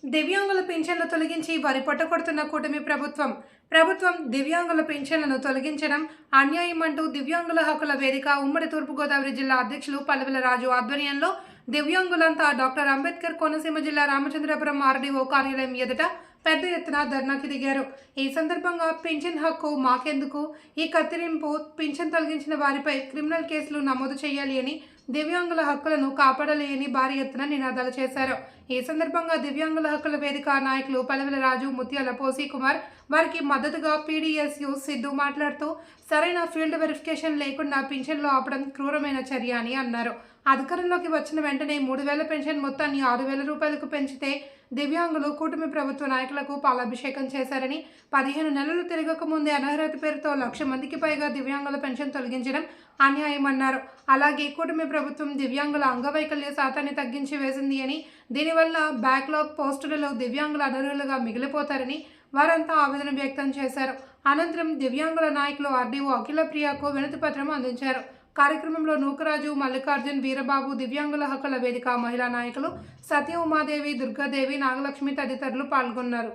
దివ్యాంగుల పింఛన్లు తొలగించి వారి పొట్టకొడుతున్న కూటమి ప్రభుత్వం దివ్యాంగుల పింఛన్లను తొలగించడం అన్యాయమంటూ దివ్యాంగుల హక్కుల వేదిక ఉమ్మడి తూర్పుగోదావరి జిల్లా అధ్యక్షులు పల్లెల రాజు ఆధ్వర్యంలో దివ్యాంగులంతా డాక్టర్ అంబేద్కర్ కోనసీమ జిల్లా రామచంద్రపురం ఆర్డీఓ కార్యాలయం ఎదుట పెద్ద ఎత్తున ధర్నాకి దిగారు. ఈ సందర్భంగా పింఛన్ హక్కు మాకెందుకు, ఈ కత్తిరింపు, పింఛన్ తొలగించిన వారిపై క్రిమినల్ కేసులు నమోదు చేయాలి అని, దివ్యాంగుల హక్కులను కాపాడాలి అని భారీ ఎత్తున నినాదాలు చేశారు. ఈ సందర్భంగా దివ్యాంగుల హక్కుల వేదిక నాయకులు పల్లెల రాజు, ముత్యాల పోసి కుమార్ వారికి మద్దతుగా పీడీఎస్యు సిద్ధు మాట్లాడుతూ సరైన ఫీల్డ్ వెరిఫికేషన్ లేకుండా పింఛన్లు ఆపడం క్రూరమైన చర్య అని అన్నారు. అధికారంలోకి వచ్చిన వెంటనే 3,000 పెన్షన్ మొత్తాన్ని 6,000 రూపాయలకు పెంచితే దివ్యాంగులు కూటమి ప్రభుత్వ నాయకులకు పాలాభిషేకం చేశారని, 15 నెలలు తిరగక ముందే అనర్హత పేరుతో 1,00,000 మందికి పైగా దివ్యాంగుల పెన్షన్ తొలగించడం అన్యాయమన్నారు. అలాగే కూటమి ప్రభుత్వం దివ్యాంగుల అంగవైకల్య శాతాన్ని తగ్గించి వేసింది అని, దీనివల్ల బ్యాక్లాగ్ పోస్టులలో దివ్యాంగుల అనర్హులుగా మిగిలిపోతారని వారంతా ఆవేదన వ్యక్తం చేశారు. అనంతరం దివ్యాంగుల నాయకులు ఆర్డీఓ అఖిల ప్రియాకు వినతి పత్రం అందించారు. కార్యక్రమంలో నూకరాజు, మల్లికార్జున్, వీరబాబు, దివ్యాంగుల హక్కుల వేదిక మహిళా నాయకులు సత్య ఉమాదేవి, దుర్గాదేవి, నాగలక్ష్మి తదితరులు పాల్గొన్నారు.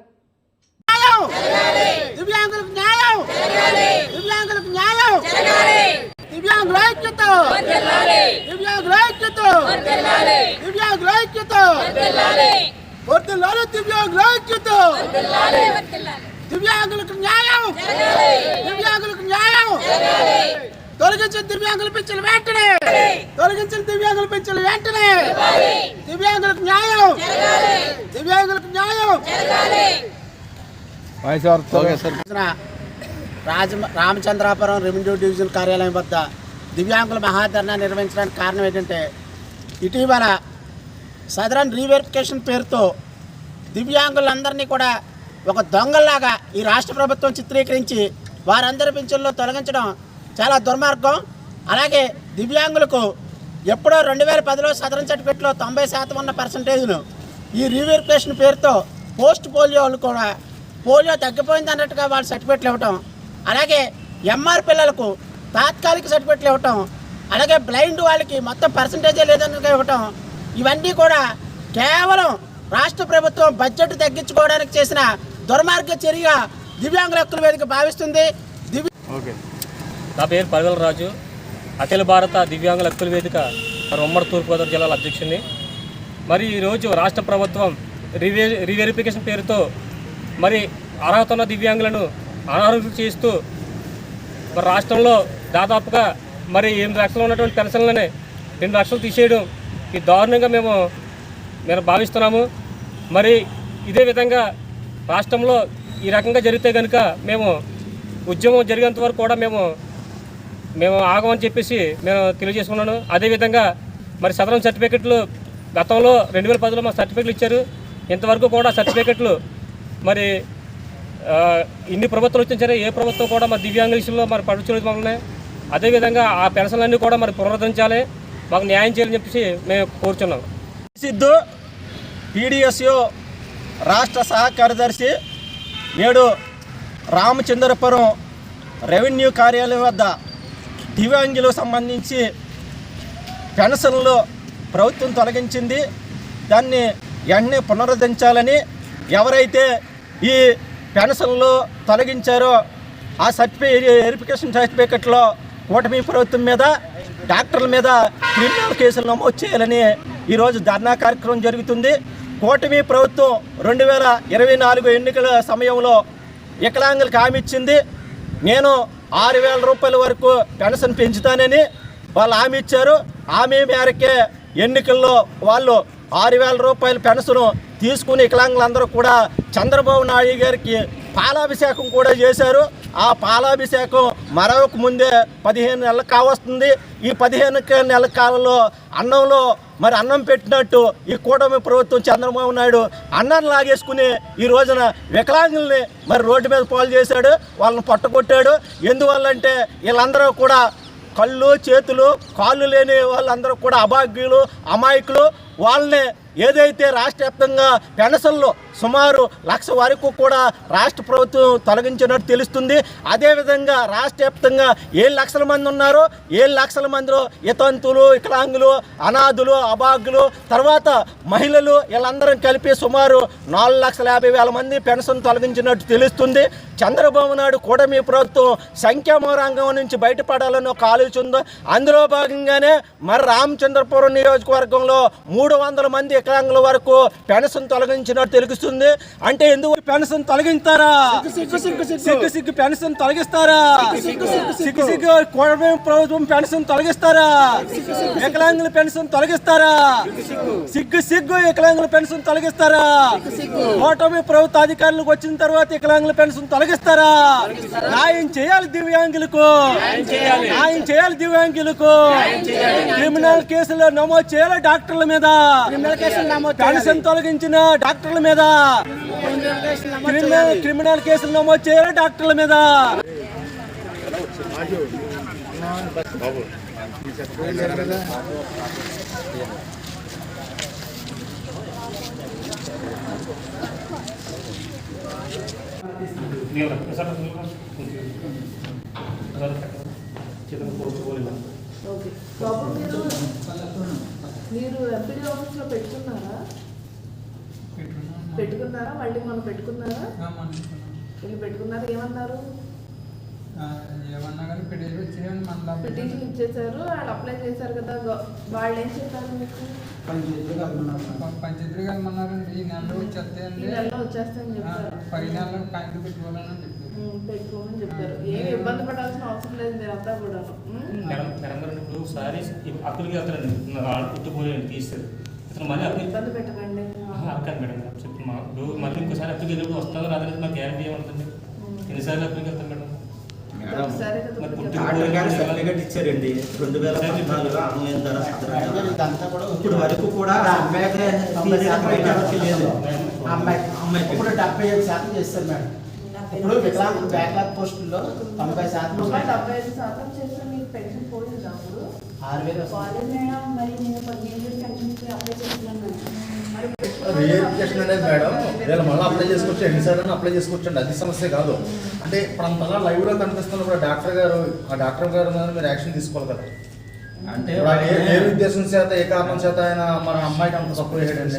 తొలగించిన దివ్యాంగుల పెన్షన్లు వెంటనే, తొలగించిన దివ్యాంగుల పెన్షన్లు వెంటనే, దివ్యాంగులకు న్యాయం, దివ్యాంగులకు న్యాయం. రామచంద్రాపురం రెవెన్యూ డివిజన్ కార్యాలయం వద్ద దివ్యాంగుల మహాధర్నా నిర్వహించడానికి కారణం ఏంటంటే, ఇటీవల సదరన్ రీవెరిఫికేషన్ పేరుతో దివ్యాంగులందరినీ కూడా ఒక దొంగల్లాగా ఈ రాష్ట్ర ప్రభుత్వం చిత్రీకరించి వారందరి పింఛన్లు తొలగించడం చాలా దుర్మార్గం. అలాగే దివ్యాంగులకు ఎప్పుడో 2010లో సదరన్ సర్టిఫికెట్లో 90% ఉన్న పర్సంటేజ్ను ఈ రీవెరిఫికేషన్ పేరుతో పోస్ట్ పోలియోలు కూడా పోలియో తగ్గిపోయింది అన్నట్టుగా వాళ్ళు సర్టిఫికెట్లు ఇవ్వటం, అలాగే ఎంఆర్ పిల్లలకు తాత్కాలిక సర్టిఫికెట్లు ఇవ్వటం, అలాగే బ్లైండ్ వాళ్ళకి మొత్తం పర్సంటేజే లేదన్నట్టుగా ఇవ్వటం, ఇవన్నీ కూడా కేవలం రాష్ట్ర ప్రభుత్వం బడ్జెట్ తగ్గించుకోవడానికి చేసిన దుర్మార్గ చర్యగా దివ్యాంగుల హక్కుల వేదిక భావిస్తుంది. నా పేరు పల్లెల రాజు, అఖిల భారత దివ్యాంగుల హక్కుల వేదిక ఉమ్మడి తూర్పుగోదావరి జిల్లాల అధ్యక్షుడిని. మరి ఈరోజు రాష్ట్ర ప్రభుత్వం రీవెరిఫికేషన్ పేరుతో మరి అర్హత ఉన్న దివ్యాంగులను అనర్హులు చేస్తూ మరి రాష్ట్రంలో దాదాపుగా మరి 8 లక్షలు ఉన్నటువంటి పెన్షన్లని 2 లక్షలు తీసేయడం ఈ దారుణంగా మేము భావిస్తున్నాము. మరి ఇదే విధంగా రాష్ట్రంలో ఈ రకంగా జరిగితే కనుక మేము ఉద్యమం జరిగేంత వరకు కూడా మేము ఆగమని చెప్పేసి మేము తెలియజేసుకున్నాను. అదేవిధంగా మరి సదరన్ సర్టిఫికెట్లు గతంలో 2010లో మాకు సర్టిఫికెట్లు ఇచ్చారు. ఇంతవరకు కూడా సర్టిఫికెట్లు మరి ఇన్ని ప్రభుత్వాలు వచ్చినా సరే ఏ ప్రభుత్వం కూడా మరి దివ్యాంగుల విషయంలో మరి పడుచులేదు మమ్మల్ని. అదేవిధంగా ఆ పెన్షన్లన్నీ కూడా మరి పునరుద్ధరించాలి, మాకు న్యాయం చేయాలని చెప్పేసి మేము కోరుచున్నాం. సిద్ధు పీడీఎస్యు రాష్ట్ర సహ కార్యదర్శి నేడు రామచంద్రపురం రెవెన్యూ కార్యాలయం వద్ద దివ్యాంగులకు సంబంధించి పెన్షన్లు ప్రభుత్వం తొలగించింది, దాన్ని వెంటనే పునరుద్ధరించాలని, ఎవరైతే ఈ పెన్షన్లు తొలగించారో ఆ వెరిఫికేషన్ సర్టిఫికెట్లో కూటమి ప్రభుత్వం మీద, డాక్టర్ల మీద క్రిమినల్ కేసులు నమోదు చేయాలని ఈరోజు ధర్నా కార్యక్రమం జరుగుతుంది. కూటమి ప్రభుత్వం 2024 ఎన్నికల సమయంలో వికలాంగులకు హామీ ఇచ్చింది. నేను 6,000 రూపాయల వరకు పెన్షన్ పెంచుతానని వాళ్ళు హామీ ఇచ్చారు. హామీ మేరకే ఎన్నికల్లో వాళ్ళు 6,000 రూపాయల పెన్షన్ తీసుకుని వికలాంగులందరూ కూడా చంద్రబాబు నాయుడు గారికి పాలాభిషేకం కూడా చేశారు. ఆ పాలాభిషేకం మరొక ముందే 15 నెలలు కావస్తుంది. ఈ 15 నెలల కాలంలో అన్నం పెట్టినట్టు ఈ కూటమి ప్రభుత్వం చంద్రబాబు నాయుడు అన్నాన్ని లాగేసుకుని ఈ రోజున వికలాంగుల్ని మరి రోడ్డు మీద పాలు చేశాడు, వాళ్ళని పట్టుకొట్టాడు. ఎందువల్లంటే వీళ్ళందరూ కూడా కళ్ళు చేతులు కాళ్ళు లేని వాళ్ళందరూ కూడా అభాగ్యులు, అమాయకులు. వాళ్ళని ఏదైతే రాష్ట్ర వ్యాప్తంగా పెన్షన్లు సుమారు 1,00,000 వరకు కూడా రాష్ట్ర ప్రభుత్వం తొలగించినట్టు తెలుస్తుంది. అదేవిధంగా రాష్ట్ర వ్యాప్తంగా 7,00,000 మంది ఉన్నారో 7,00,000 మందిలో వితంతులు, వికలాంగులు, అనాథులు, అభాగ్యులు, తర్వాత మహిళలు వీళ్ళందరం కలిపి సుమారు 4,50,000 మంది పెన్షన్ తొలగించినట్టు తెలుస్తుంది. చంద్రబాబు నాయుడు కూటమి ప్రభుత్వం సంక్షేమ రంగం నుంచి బయటపడాలని ఒక ఆలోచన ఉంది. అందులో భాగంగానే మరి రామచంద్రపురం నియోజకవర్గంలో 300 మంది వికలాంగుల వరకు పెన్షన్ తొలగించినట్టు తెలుస్తుంది. అంటే ఎందుకు పెన్షన్ తొలగిస్తారా? సిగ్గు పెన్షన్ తొలగిస్తారా? సిగ్గు కూటమి ప్రభుత్వం పెన్షన్ తొలగిస్తారా? వికలాంగుల పెన్షన్ తొలగిస్తారా? సిగ్గు వికలాంగుల పెన్షన్ తొలగిస్తారా? కూటమి ప్రభుత్వ అధికారులకు వచ్చిన తర్వాత వికలాంగుల పెన్షన్ తొలగిస్తారా? న్యాయం చేయాలి దివ్యాంగులకు, న్యాయం చేయాలి దివ్యాంగులకు. క్రిమినల్ కేసులు నమోదు చేయాలి డాక్టర్ల మీద, పెన్షన్ తొలగించిన డాక్టర్ల మీద క్రిమినల్ కేసులు నమోదు చేయాలి డాక్టర్ల మీద. బాబు మీరు ఎంపీడీ ఆఫీస్లో పెట్టుకున్నారా? మళ్ళీ మనం పెట్టుకున్నారా? వీళ్ళు పెట్టుకున్నారా? ఏమన్నారు? ఏమన్నా కానీ పిటిషన్ ఇచ్చేసారు, వాళ్ళు అప్లై చేశారు కదా. వాళ్ళు ఏం చెప్పారు మీకు? పంచాయతీ కలమన్నారండి. ఈ నెలలో వచ్చేస్తాయండి, ఈ నెలలో వచ్చేస్తాయని చెప్పారు. 10 నెలలు కాగితం పెట్టుకోవాలని చెప్పారు. పెట్టుకోమని చెప్పారు. ఏమి ఇబ్బంది పడాల్సిన అవసరం లేదు మీరంతా కూడా. ఇబ్బంది పెట్టకండి. మళ్ళీ ఇంకోసారి అప్లికి ఎదురు వస్తారో రాదని మాకు గ్యారంటీ ఏమంటుంది? ఎన్నిసార్లు అప్లికి వెళ్తాం మేడం? ఇచ్చారండి 2014 అమ్మాయిన ఇప్పుడు వరకు కూడా ఇప్పుడు 75% చేస్తారు మేడం. ఇప్పుడు వికలాంగులు బ్యాక్లాగ్ పోస్టుల్లో 90% 75% చేస్తే మీకు పెన్షన్ పోయిందా? అప్పుడు 6,000 మేడం. మరి నేను 15 పెన్షన్ అప్లై చేస్తున్నాను. రిజిస్ట్రేషన్ అనేది మేడం వీళ్ళు మళ్ళీ అప్లై చేసుకోవచ్చు, ఎన్నిసార్లు అప్లై చేసుకోవచ్చండి. అది సమస్య కాదు. అంటే ఇప్పుడు అంతలా లైవ్లో కనిపిస్తున్నప్పుడు డాక్టర్ గారు మీద మీరు యాక్షన్ తీసుకోవాలి కదా. అంటే ఏ ఉద్దేశం చేత, ఏ కారణం చేత ఆయన మన అమ్మాయికి అంత తక్కువ వేయడండి?